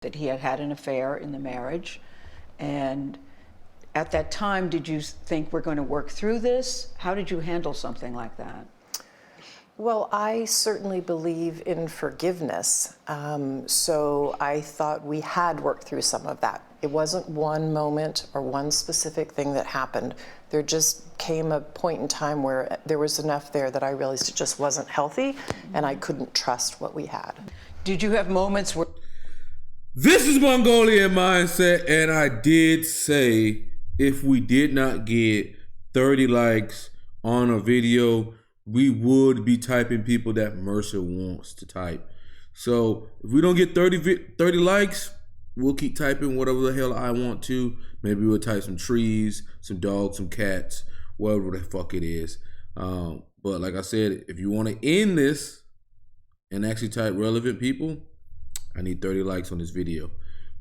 that he had had an affair in the marriage. And at that time, did you think we're going to work through this? How did you handle something like that? Well, I certainly believe in forgiveness. So I thought we had worked through some of that. It wasn't one moment or one specific thing that happened. There just came a point in time where there was enough there that I realized it just wasn't healthy and I couldn't trust what we had. Did you have moments where... This is Mongolian Mindset, and I did say if we did not get 30 likes on a video, we would be typing people that Mercer wants to type. So if we don't get 30 likes, we'll keep typing whatever the hell I want to. Maybe we'll type some trees, some dogs, some cats, whatever the fuck it is. But like I said, if you want to end this and actually type relevant people, I need 30 likes on this video.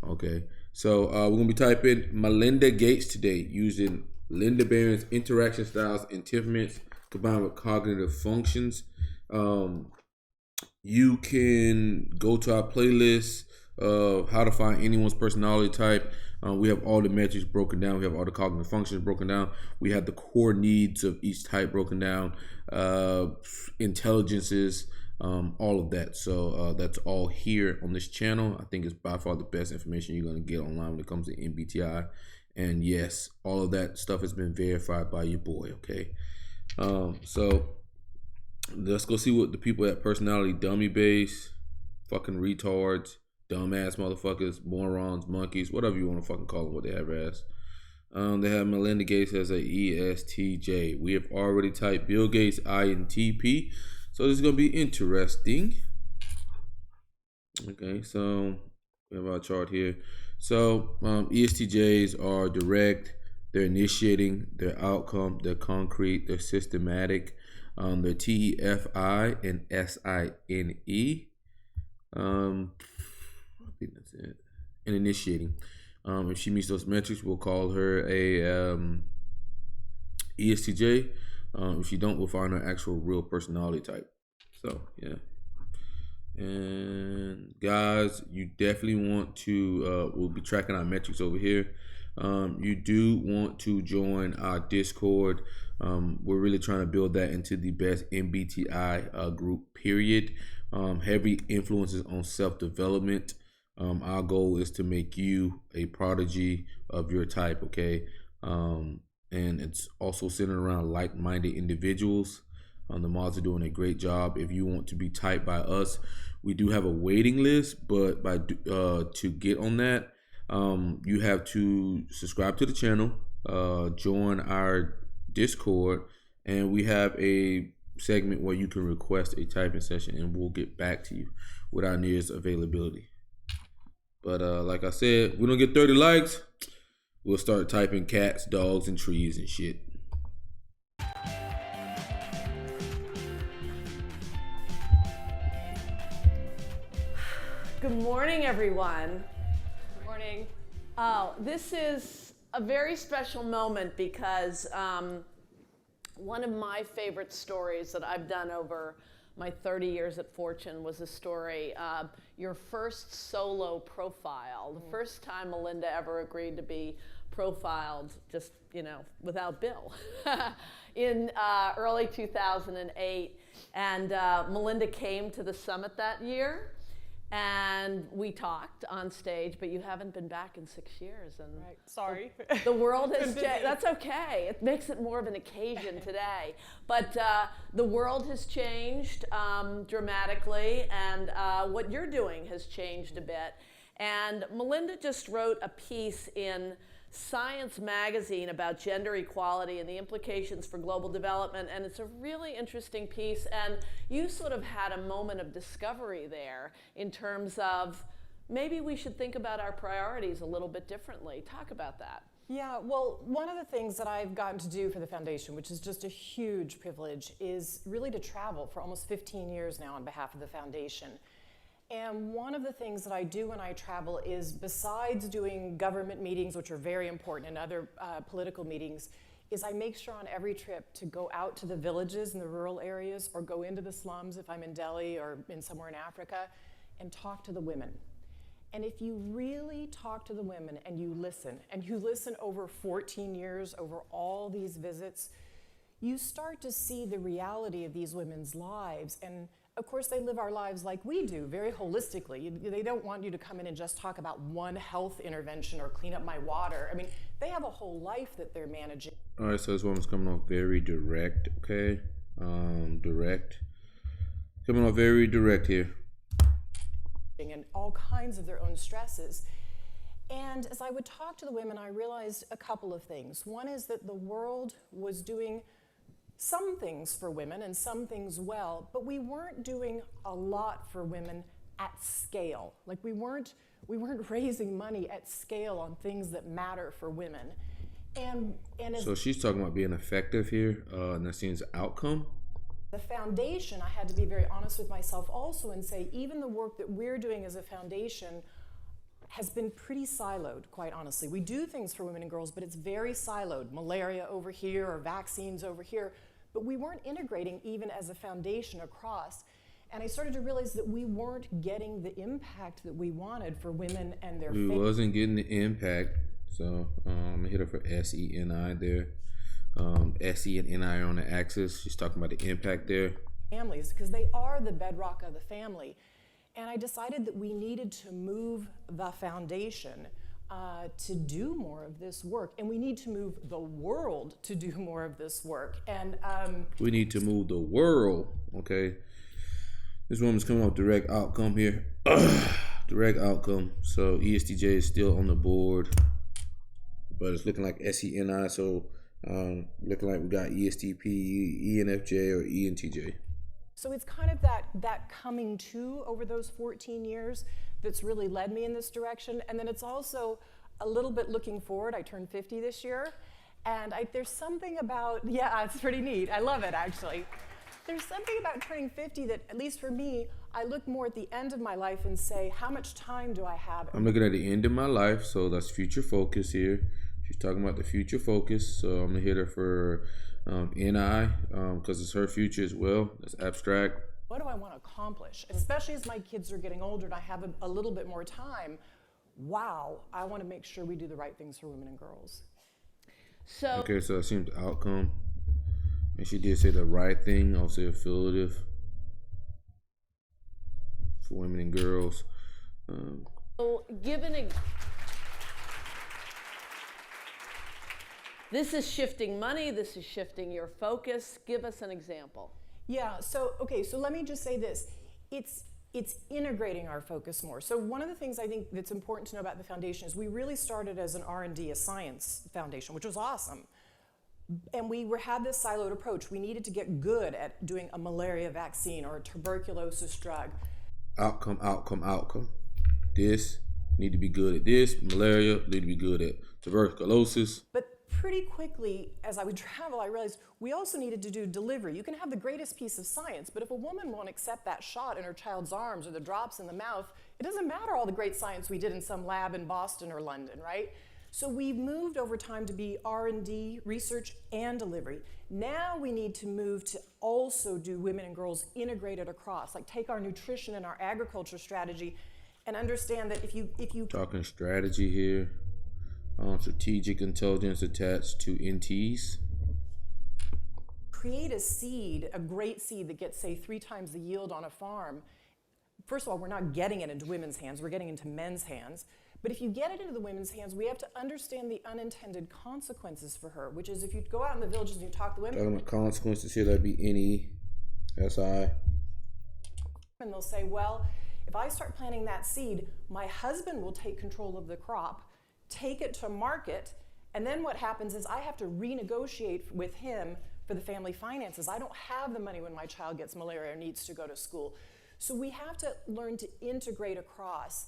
Okay, so we're going to be typing Melinda Gates today using Linda Barrens Interaction Styles and Temperaments combined with cognitive functions. You can go to our playlist of how to find anyone's personality type. We have all the metrics broken down. We have all the cognitive functions broken down. We have the core needs of each type broken down, intelligences, all of that. So that's all here on this channel. I think it's by far the best information you're going to get online when it comes to MBTI. And yes, all of that stuff has been verified by your boy, okay? So let's go see what the people at Personality Dummy Base, fucking retards, dumbass motherfuckers, morons, monkeys, whatever you want to fucking call them, what they have as. They have Melinda Gates as a ESTJ. We have already typed Bill Gates INTP. So this is going to be interesting. Okay, so we have our chart here. So ESTJs are direct, they're initiating, they're outcome, they're concrete, they're systematic, they're TEFI and SINE. I think that's it. And initiating. If she meets those metrics, we'll call her a ESTJ. If she don't, we'll find her actual real personality type. So yeah. And guys, you definitely want to we'll be tracking our metrics over here. You do want to join our Discord. We're really trying to build that into the best MBTI group, period. Heavy influences on self-development. Our goal is to make you a prodigy of your type, okay? And it's also centered around like-minded individuals. The mods are doing a great job. If you want to be typed by us, we do have a waiting list, but to get on that, you have to subscribe to the channel, join our Discord, and we have a segment where you can request a typing session, and we'll get back to you with our nearest availability. But like I said, we don't get 30 likes, we'll start typing cats, dogs, and trees and shit. Good morning, everyone. Good morning. Oh, this is a very special moment because one of my favorite stories that I've done over my 30 years at Fortune was a story, your first solo profile, the first time Melinda ever agreed to be profiled, just, you know, without Bill, in early 2008. And Melinda came to the summit that year. And we talked on stage, but you haven't been back in 6 years. And right. Sorry. The world has changed. That's okay. It makes it more of an occasion today. But the world has changed dramatically, and what you're doing has changed a bit. And Melinda just wrote a piece in Science magazine about gender equality and the implications for global development, and it's a really interesting piece, and you sort of had a moment of discovery there in terms of maybe we should think about our priorities a little bit differently. Talk about that. Yeah, well, one of the things that I've gotten to do for the foundation, which is just a huge privilege, is really to travel for almost 15 years now on behalf of the foundation. And one of the things that I do when I travel is, besides doing government meetings, which are very important, and other political meetings, is I make sure on every trip to go out to the villages in the rural areas, or go into the slums if I'm in Delhi or in somewhere in Africa, and talk to the women. And if you really talk to the women and you listen over 14 years, over all these visits, you start to see the reality of these women's lives. And of course, they live our lives like we do, very holistically. They don't want you to come in and just talk about one health intervention or clean up my water. I mean, they have a whole life that they're managing. All right, so this woman's coming off very direct, okay? Direct. Coming off very direct here. And all kinds of their own stresses. And as I would talk to the women, I realized a couple of things. One is that the world was doing some things for women and some things well, but we weren't doing a lot for women at scale. Like we weren't raising money at scale on things that matter for women. And so she's talking about being effective here, and that seems outcome. The foundation, I had to be very honest with myself also and say, even the work that we're doing as a foundation has been pretty siloed, quite honestly. We do things for women and girls, but it's very siloed. Malaria over here or vaccines over here, but we weren't integrating even as a foundation across. And I started to realize that we weren't getting the impact that we wanted for women and their families. We wasn't getting the impact, so I'm gonna hit her for SENI there. SE and NI are on the axis. She's talking about the impact there. Families, because they are the bedrock of the family. And I decided that we needed to move the foundation to do more of this work. And we need to move the world to do more of this work. And we need to move the world, okay? This woman's coming off direct outcome here. Direct outcome. So ESTJ is still on the board, but it's looking like SENI, so looking like we got ESTP, ENFJ, or ENTJ. So it's kind of that coming to over those 14 years that's really led me in this direction. And then it's also a little bit looking forward. I turned 50 this year. And there's something about, yeah, it's pretty neat. I love it, actually. There's something about turning 50 that, at least for me, I look more at the end of my life and say, how much time do I have? I'm looking at the end of my life, so that's future focus here. She's talking about the future focus, so I'm gonna hit her for NI because it's her future as well. That's abstract. What do I want to accomplish? Especially as my kids are getting older and I have a little bit more time. Wow, I want to make sure we do the right things for women and girls. So okay, so that seems the outcome. And she did say the right thing. I'll say affiliative for women and girls. This is shifting money. This is shifting your focus. Give us an example. Yeah, so let me just say this. It's integrating our focus more. So one of the things I think that's important to know about the foundation is we really started as an R&D, a science foundation, which was awesome. And we had this siloed approach. We needed to get good at doing a malaria vaccine or a tuberculosis drug. Outcome. This, need to be good at this. Malaria, need to be good at tuberculosis. But pretty quickly, as I would travel, I realized we also needed to do delivery. You can have the greatest piece of science, but if a woman won't accept that shot in her child's arms or the drops in the mouth, it doesn't matter all the great science we did in some lab in Boston or London, right? So we've moved over time to be R&D, research, and delivery. Now we need to move to also do women and girls integrated across, like take our nutrition and our agriculture strategy and understand that if you talking strategy here, strategic intelligence attached to NTs. Create a seed, a great seed that gets, say, 3 times the yield on a farm. First of all, we're not getting it into women's hands, we're getting into men's hands. But if you get it into the women's hands, we have to understand the unintended consequences for her, which is if you go out in the villages and you talk to women. Talking about consequences here, that'd be NE, SI. And they'll say, well, if I start planting that seed, my husband will take control of the crop, take it to market, and then what happens is I have to renegotiate with him for the family finances. I don't have the money when my child gets malaria or needs to go to school. So we have to learn to integrate across.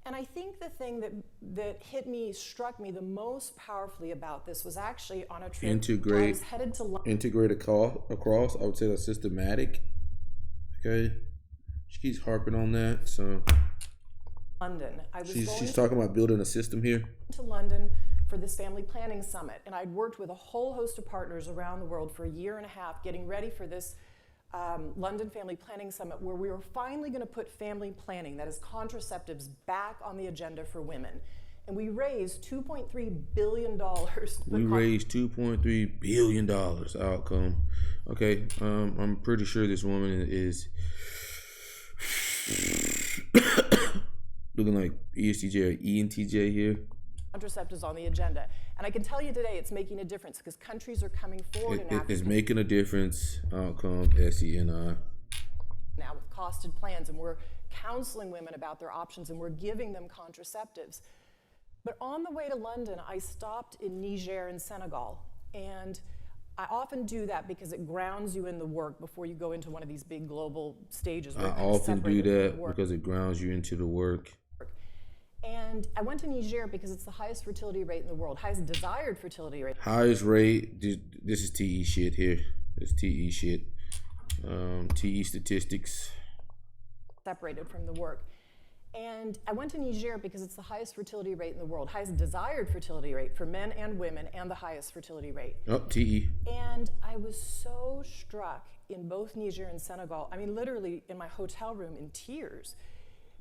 And I think the thing that struck me the most powerfully about this was actually on a trip. I was headed to London. Integrate across, I would say that's systematic. Okay. She keeps harping on that, so. London. She's talking about building a system here. To London for this family planning summit, and I'd worked with a whole host of partners around the world for a year and a half getting ready for this London Family Planning Summit, where we were finally going to put family planning, that is contraceptives, back on the agenda for women. And we raised $2.3 billion. We raised $2.3 billion outcome. Okay, I'm pretty sure this woman is looking like ESTJ or ENTJ here. Contraceptives on the agenda. And I can tell you today it's making a difference because countries are coming forward It's making a difference. Outcome, SENI. Now with costed plans, and we're counseling women about their options, and we're giving them contraceptives. But on the way to London, I stopped in Niger in Senegal. And I often do that because it grounds you in the work before you go into one of these big global stages. I often do that because it grounds you into the work. And I went to Niger because it's the highest fertility rate in the world, highest desired fertility rate. Highest rate, this is TE shit here. It's TE shit. TE statistics. Separated from the work. And I went to Niger because it's the highest fertility rate in the world, highest desired fertility rate for men and women, and the highest fertility rate. Oh, TE. And I was so struck in both Niger and Senegal, I mean, literally in my hotel room in tears,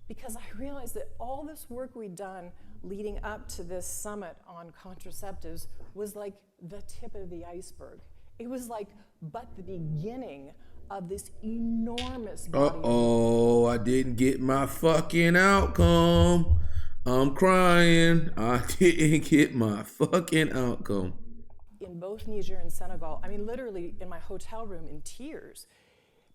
because I realized that all this work we'd done leading up to this summit on contraceptives was like the tip of the iceberg. It was like but the beginning of this enormous body. Uh-oh, I didn't get my fucking outcome. I'm crying. I didn't get my fucking outcome. In both Niger and Senegal, I mean, literally in my hotel room in tears,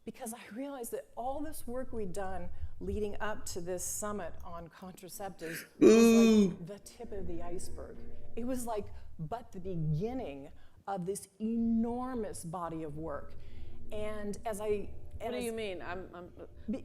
because I realized that all this work we'd done leading up to this summit on contraceptives was like the tip of the iceberg. It was like but the beginning of this enormous body of work. And as I... What do you mean?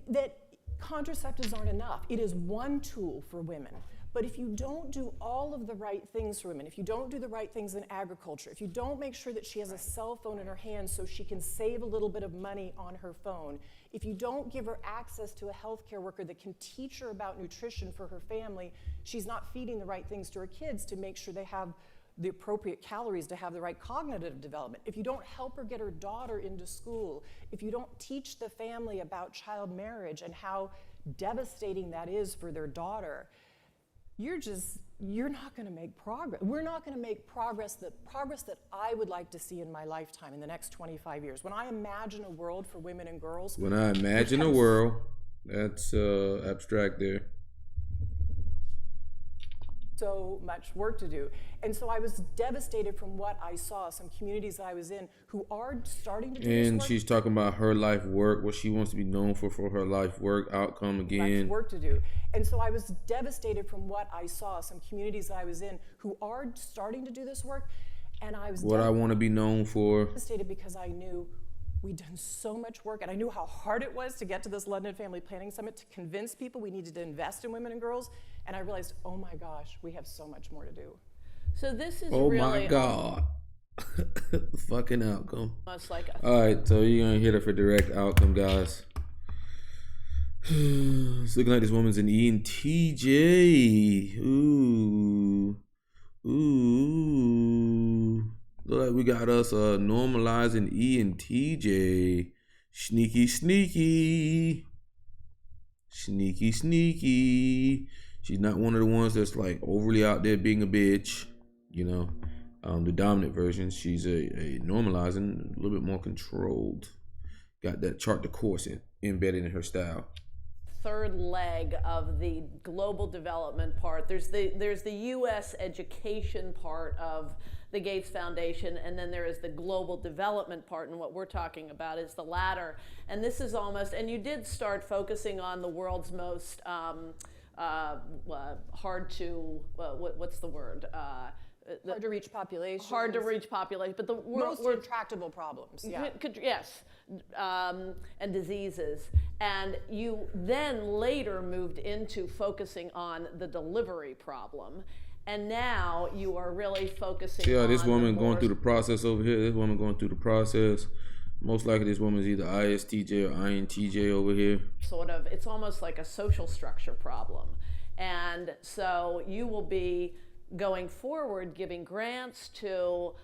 That contraceptives aren't enough. It is one tool for women. But if you don't do all of the right things for women, if you don't do the right things in agriculture, if you don't make sure that she has a cell phone in her hand so she can save a little bit of money on her phone, if you don't give her access to a healthcare worker that can teach her about nutrition for her family, she's not feeding the right things to her kids to make sure they have the appropriate calories to have the right cognitive development. If you don't help her get her daughter into school, if you don't teach the family about child marriage and how devastating that is for their daughter, you're not going to make progress. We're not going to make progress that I would like to see in my lifetime in the next 25 years. When I imagine a world for women and girls. When I imagine a world, that's abstract there. So much work to do. And so I was devastated from what I saw, some communities that I was in who are starting to do this And work. she's talking about her life work, what she wants to be known for her life work outcome again. Much work to do. And so I was devastated from what I saw, some communities that I was in who are starting to do this work. And I was what I want to be known for. Devastated because I knew we'd done so much work, and I knew how hard it was to get to this London Family Planning Summit to convince people we needed to invest in women and girls. And I realized, oh my gosh, we have so much more to do. So this is oh really... my God. Fucking outcome. Almost like All right, so you're going to hit her for direct outcome, guys. It's looking like this woman's an ENTJ. Ooh. Look like we got us normalizing ENTJ. Sneaky. She's not one of the ones that's like overly out there being a bitch, you know. The dominant version, she's a normalizing, a little bit more controlled. Got that chart the course embedded in her style. third leg of the global development part. There's the U.S. education part of the Gates Foundation, and then there is the global development part, and what we're talking about is the latter. And this is almost, and you did start focusing on the world's most hard to, what's the word? Hard to reach population. Hard to reach population, but the most intractable problems. Yeah. Yes, and diseases. And you then later moved into focusing on the delivery problem. And now you are really focusing on... Yeah, this woman going through the process over here. This woman going through the process. Most likely this woman is either ISTJ or INTJ over here. Sort of, it's almost like a social structure problem. And so you will be going forward giving grants to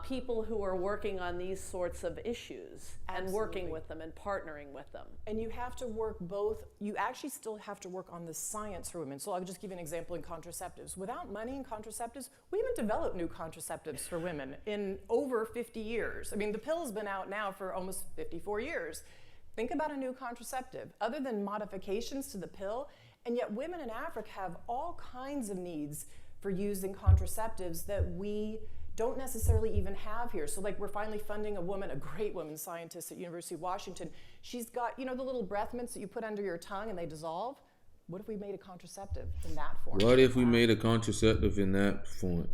people who are working on these sorts of issues and working Absolutely. with them and partnering with them. And you have to work both, you actually still have to work on the science for women. So I'll just give you an example in contraceptives. Without money in contraceptives, we haven't developed new contraceptives for women in over 50 years. I mean, the pill's been out now for almost 54 years. Think about a new contraceptive, other than modifications to the pill, and yet women in Africa have all kinds of needs for using contraceptives that we don't necessarily even have here. So like we're finally funding a woman, a great woman scientist at University of Washington. She's got, you know, the little breath mints that you put under your tongue and they dissolve? What if we made a contraceptive in that form? What if we made a contraceptive in that form?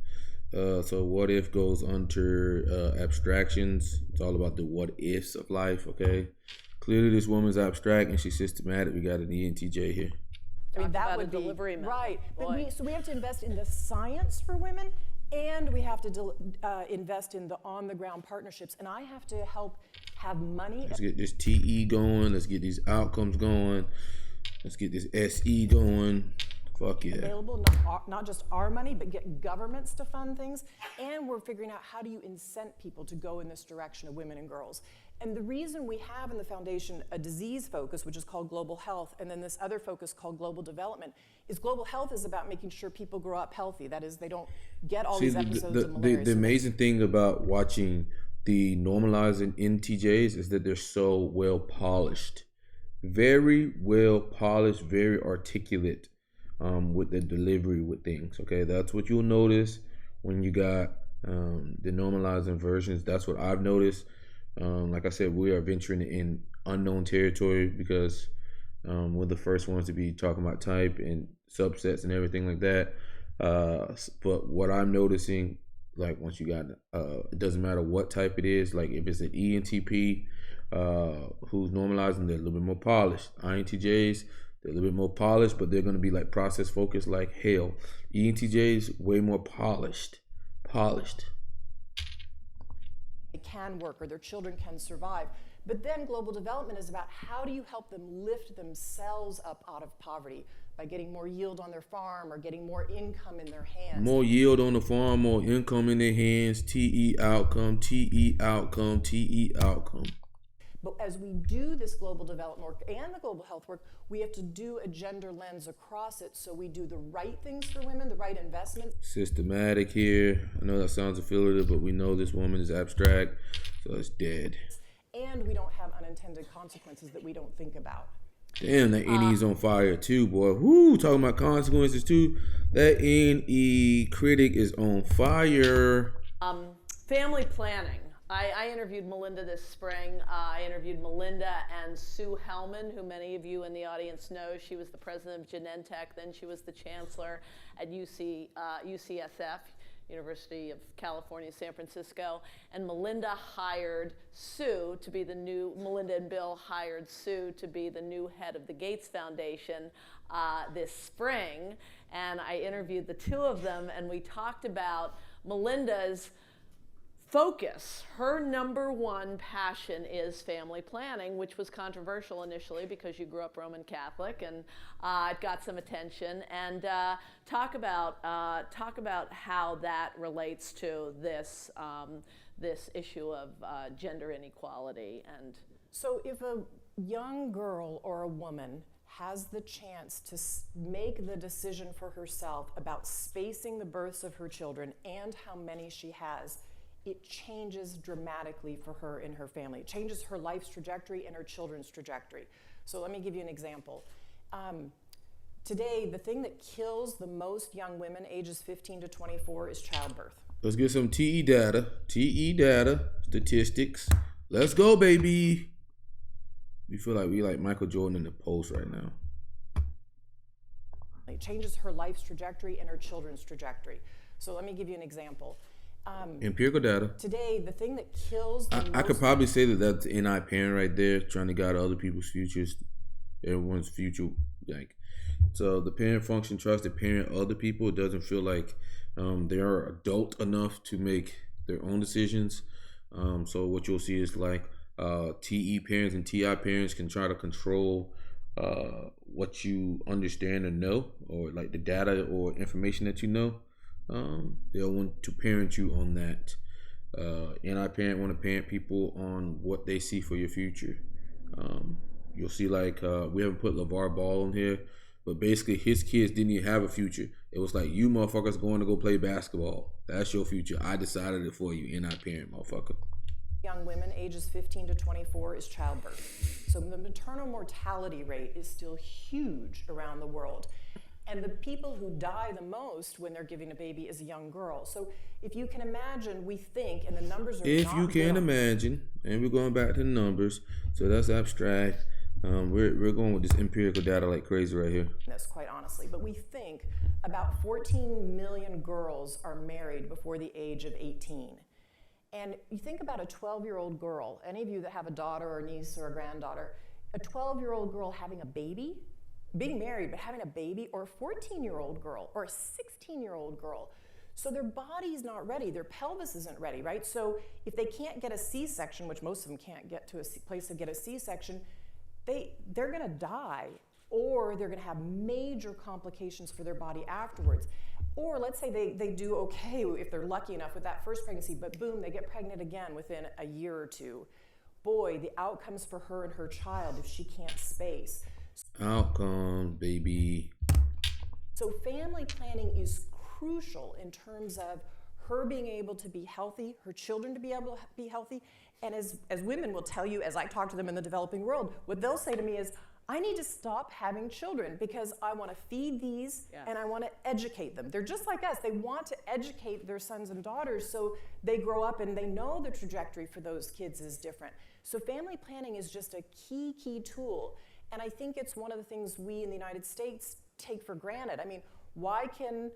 So what if goes under abstractions. It's all about the what ifs of life, okay? Clearly this woman's abstract and she's systematic. We got an ENTJ here. I mean, Talk that about would a be delivery method. right. But Boy. so we have to invest in the science for women, and we have to invest in the on-the-ground partnerships. And I have to help have money. Let's get this TE going. Let's get these outcomes going. Let's get this SE going. Fuck yeah. Available, not just our money, but get governments to fund things. And we're figuring out how do you incent people to go in this direction of women and girls. And the reason we have in the foundation a disease focus, which is called global health, and then this other focus called global development, is global health is about making sure people grow up healthy. That is, they don't get all these episodes of malaria. The amazing thing about watching the normalizing NTJs is that they're so well polished. Very well polished, very articulate with the delivery with things. Okay, that's what you'll notice when you got the normalizing versions. That's what I've noticed. Like I said, we are venturing in unknown territory because we're the first ones to be talking about type and subsets and everything like that. But what I'm noticing, like once you got, it doesn't matter what type it is. Like if it's an ENTP who's normalizing, they're a little bit more polished. INTJs, they're a little bit more polished, but they're going to be like process focused like hell. ENTJs, way more polished. They can work or their children can survive. But then global development is about how do you help them lift themselves up out of poverty by getting more yield on their farm or getting more income in their hands. More yield on the farm, more income in their hands, TE outcome, TE outcome, TE outcome. But as we do this global development work and the global health work, we have to do a gender lens across it so we do the right things for women, the right investments. Systematic here. I know that sounds affiliative, but we know this woman is abstract, so it's dead. And we don't have unintended consequences that we don't think about. Damn, that NE's on fire too, boy. Whoo, talking about consequences too. That NE critic is on fire. Family planning. I interviewed Melinda this spring. I interviewed Melinda and Sue Hellman, who many of you in the audience know. She was the president of Genentech, then she was the chancellor at UCSF, University of California, San Francisco. And Melinda hired Sue to be the new, Melinda and Bill hired Sue to be the new head of the Gates Foundation this spring. And I interviewed the two of them, and we talked about Melinda's focus. Her number one passion is family planning, which was controversial initially because you grew up Roman Catholic, and it got some attention. And talk about how that relates to this this issue of gender inequality. And so, if a young girl or a woman has the chance to make the decision for herself about spacing the births of her children and how many she has, it changes dramatically for her and her family. It changes her life's trajectory and her children's trajectory. So let me give you an example. Today, the thing that kills the most young women ages 15 to 24 is childbirth. Let's get some TE data, statistics. Let's go, baby. We feel like we like Michael Jordan in the post right now. It changes her life's trajectory and her children's trajectory. So let me give you an example. Empirical data. Today, the thing that kills the I could probably say that that's the NI parent right there, trying to guide other people's futures, everyone's future. Like, so the parent function tries to parent other people. It doesn't feel like they are adult enough to make their own decisions. So what you'll see is like TE parents and TI parents can try to control what you understand or know, or like the data or information that you know. They'll want to parent you on that. Anti-parent want to parent people on what they see for your future. You'll see like we haven't put LeVar Ball in here, but basically his kids didn't even have a future. It was like, you motherfuckers going to go play basketball. That's your future. I decided it for you, anti-parent motherfucker. Young women ages 15 to 24 is childbirth. So the maternal mortality rate is still huge around the world. And the people who die the most when they're giving a baby is a young girl. So if you can imagine, we think, and the numbers are If not you can good. imagine, and we're going back to the numbers, so that's abstract. We're going with this empirical data like crazy right here. This, quite honestly, but we think about 14 million girls are married before the age of 18. And you think about a 12-year-old girl, any of you that have a daughter or a niece or a granddaughter, a 12-year-old girl having a baby, being married but having a baby, or a 14-year-old girl or a 16-year-old girl. So their body's not ready, their pelvis isn't ready, right? So if they can't get a C-section, which most of them can't get to a place to get a C-section, they're gonna die, or they're gonna have major complications for their body afterwards. Or let's say they do okay if they're lucky enough with that first pregnancy, but boom, they get pregnant again within a year or two. Boy, the outcomes for her and her child if she can't space. Outcomes, baby. So family planning is crucial in terms of her being able to be healthy, her children to be able to be healthy, and as women will tell you, as I talk to them in the developing world, what they'll say to me is, I need to stop having children because I want to feed these and I want to educate them. They're just like us. They want to educate their sons and daughters so they grow up and they know the trajectory for those kids is different. So family planning is just a key tool. And I think it's one of the things we in the United States take for granted. I mean, why can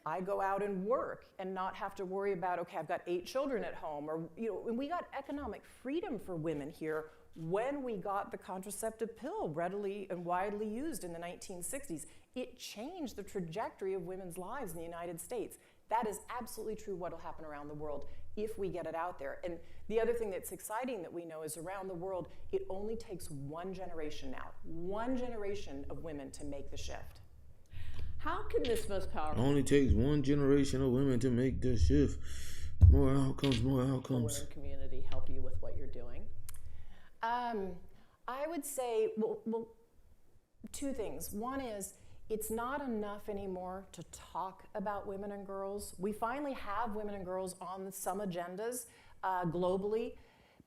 I go out and work and not have to worry about, okay, I've got 8 children at home, or, you know, and we got economic freedom for women here when we got the contraceptive pill readily and widely used in the 1960s. It changed the trajectory of women's lives in the United States. That is absolutely true what will happen around the world if we get it out there. And the other thing that's exciting that we know is around the world, it only takes one generation now, one generation of women to make the shift. How can this most powerful Only takes one generation of women to make the shift. More outcomes, more outcomes. women community help you with what you're doing? I would say, well, 2 things. One is, it's not enough anymore to talk about women and girls. We finally have women and girls on some agendas globally,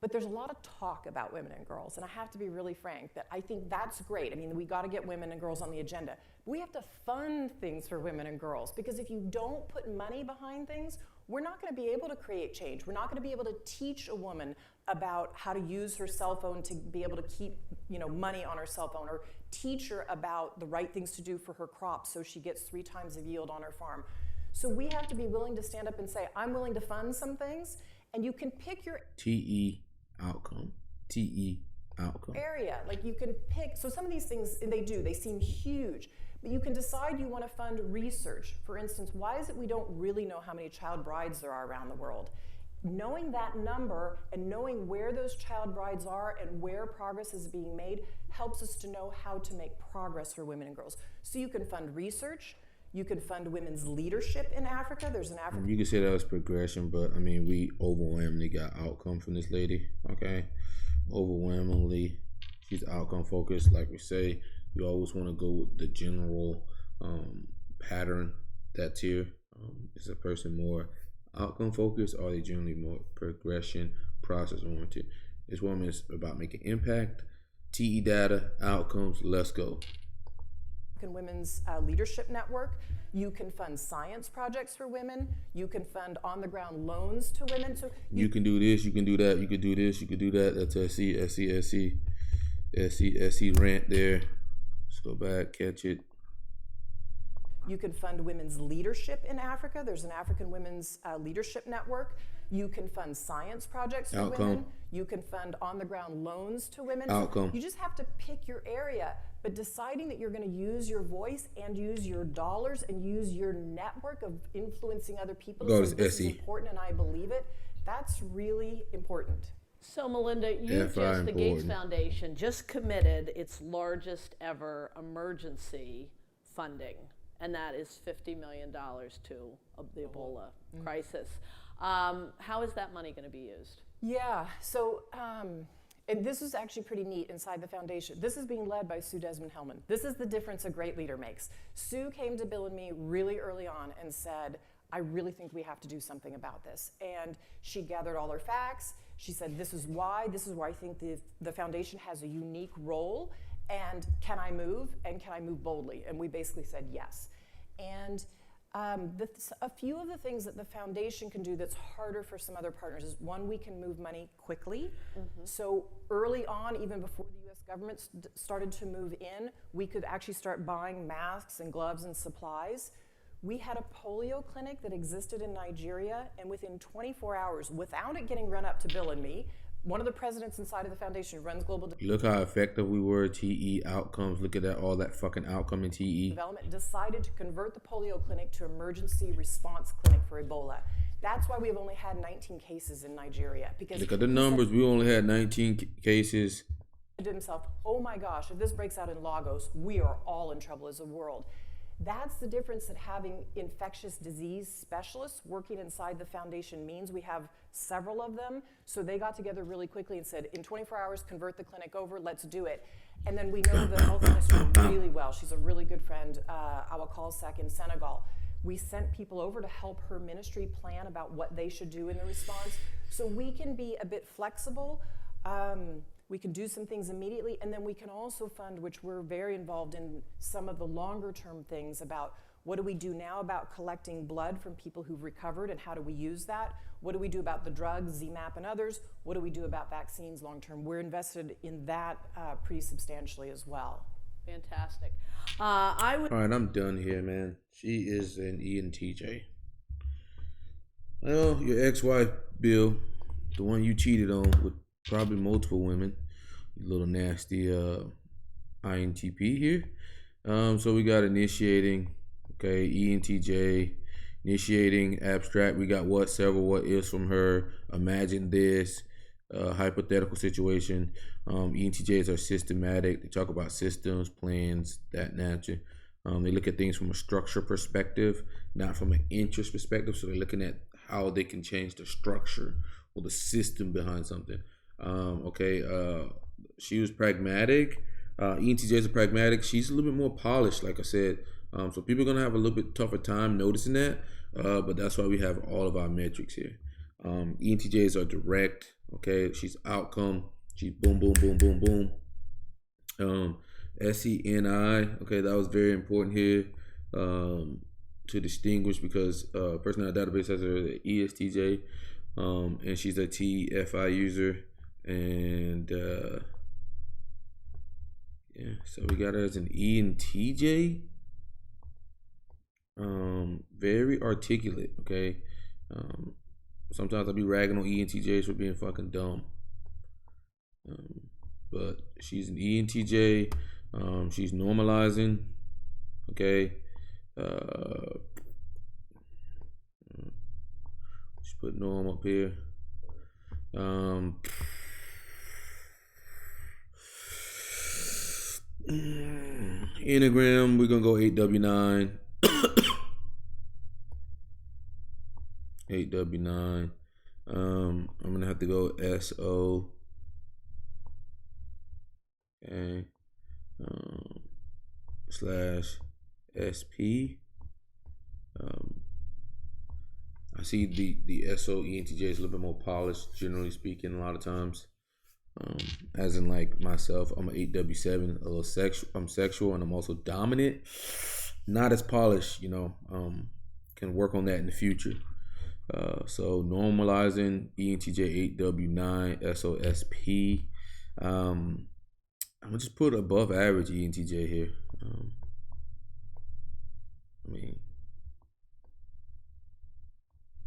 but there's a lot of talk about women and girls. And I have to be really frank that I think that's great. I mean, we got to get women and girls on the agenda. But we have to fund things for women and girls, because if you don't put money behind things, we're not going to be able to create change. We're not going to be able to teach a woman about how to use her cell phone to be able to keep, money on her cell phone, or teach her about the right things to do for her crops so she gets 3 times the yield on her farm. So we have to be willing to stand up and say, I'm willing to fund some things, and you can pick your TE outcome. TE outcome. area. Like you can pick, so some of these things, they seem huge, but you can decide you want to fund research. For instance, why is it we don't really know how many child brides there are around the world? Knowing that number and knowing where those child brides are and where progress is being made helps us to know how to make progress for women and girls. So you can fund research, you can fund women's leadership in Africa. There's an African... You can say that was progression, but I mean, we overwhelmingly got outcome from this lady, okay? Overwhelmingly, she's outcome focused. Like we say, we always want to go with the general pattern that's here. Is a person more outcome focused, or are they generally more progression process oriented? This woman is about making impact. TE data, outcomes, let's go. Women's Leadership Network. You can fund science projects for women. You can fund on-the-ground loans to women. So you can do this, you can do that, you can do this, you can do that. That's SC rant there. Let's go back, catch it. You can fund women's leadership in Africa. There's an African Women's Leadership Network. You can fund science projects for women. You can fund on-the-ground loans to women. Outcome. So you just have to pick your area, but deciding that you're going to use your voice and use your dollars and use your network of influencing other people to say this is important and I believe it, that's really important. So Melinda, the Gates Foundation just committed its largest ever emergency funding, and that is $50 million to the Ebola crisis. How is that money going to be used? Yeah, so and this is actually pretty neat inside the foundation. This is being led by Sue Desmond-Hellman. This is the difference a great leader makes. Sue came to Bill and me really early on and said, I really think we have to do something about this. And she gathered all her facts. She said, this is why I think the foundation has a unique role, and can I move, and can I move boldly? And we basically said yes. And a few of the things that the foundation can do that's harder for some other partners is, one, we can move money quickly. So early on, even before the US government started to move in, we could actually start buying masks and gloves and supplies. We had a polio clinic that existed in Nigeria, and within 24 hours, without it getting run up to Bill and me, one of the presidents inside of the foundation who runs global Look how effective we were. TE outcomes. Look at that, all that fucking outcome in TE. development, decided to convert the polio clinic to emergency response clinic for Ebola. That's why we've only had 19 cases in Nigeria. Because Look at the numbers. We only had 19 cases. He said to himself, oh my gosh, if this breaks out in Lagos, we are all in trouble as a world. That's the difference that having infectious disease specialists working inside the foundation means. We have several of them, so they got together really quickly and said, in 24 hours, convert the clinic over, let's do it. And then we know the health minister really well. She's a really good friend, Awa Kalsak in Senegal. We sent people over to help her ministry plan about what they should do in the response. So we can be a bit flexible. We can do some things immediately, and then we can also fund, which we're very involved in, some of the longer term things about what do we do now about collecting blood from people who've recovered, and how do we use that? What do we do about the drugs, ZMapp and others? What do we do about vaccines long term? We're invested in that pretty substantially as well. Fantastic. All right, I'm done here, man. She is an ENTJ. Well, your ex-wife, Bill, the one you cheated on with probably multiple women, you little nasty INTP here. So we got initiating, okay, ENTJ, initiating, abstract. We got what, several what ifs from her. Imagine this, hypothetical situation. ENTJs are systematic. They talk about systems, plans, that nature. They look at things from a structure perspective, not from an interest perspective. So they're looking at how they can change the structure or the system behind something. She was pragmatic. ENTJs are pragmatic. She's a little bit more polished, like I said. So people are going to have a little bit tougher time noticing that. But that's why we have all of our metrics here. ENTJs are direct. Okay. She's outcome. She's boom, boom, boom, boom, boom. SENI. Okay. That was very important here. To distinguish, because personality database has her as an ESTJ. And she's a TFI user. And so we got her as an ENTJ. Very articulate, okay? Sometimes I'll be ragging on ENTJs for being fucking dumb. But she's an ENTJ. She's normalizing, okay? Just put norm up here. Enneagram, we're gonna go 8W9. 8W9. I'm gonna have to go SO. Okay. Slash SP. I see the SO ENTJ is a little bit more polished, generally speaking, a lot of times. As in, like myself, I'm an 8W7, a little sexual. I'm sexual, and I'm also dominant. Not as polished, can work on that in the future. So normalizing ENTJ 8W9 SOSP. I'm gonna just put above average ENTJ here.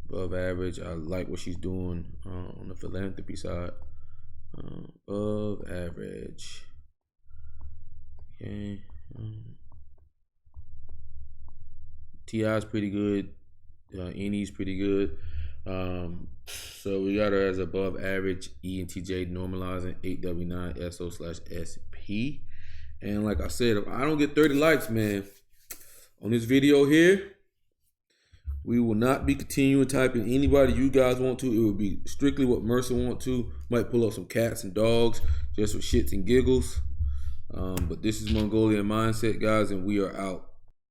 Above average. I like what she's doing on the philanthropy side. Above average. Okay. TI is pretty good. NE is pretty good. So we got her as above average ENTJ, normalizing 8W9 SO/SP. And like I said, if I don't get 30 likes, man, on this video here, We will not be continuing typing anybody you guys want to. It will be strictly what Mercer want to. Might pull up some cats and dogs just for shits and giggles. But this is Mongolian Mindset, guys, and we are out.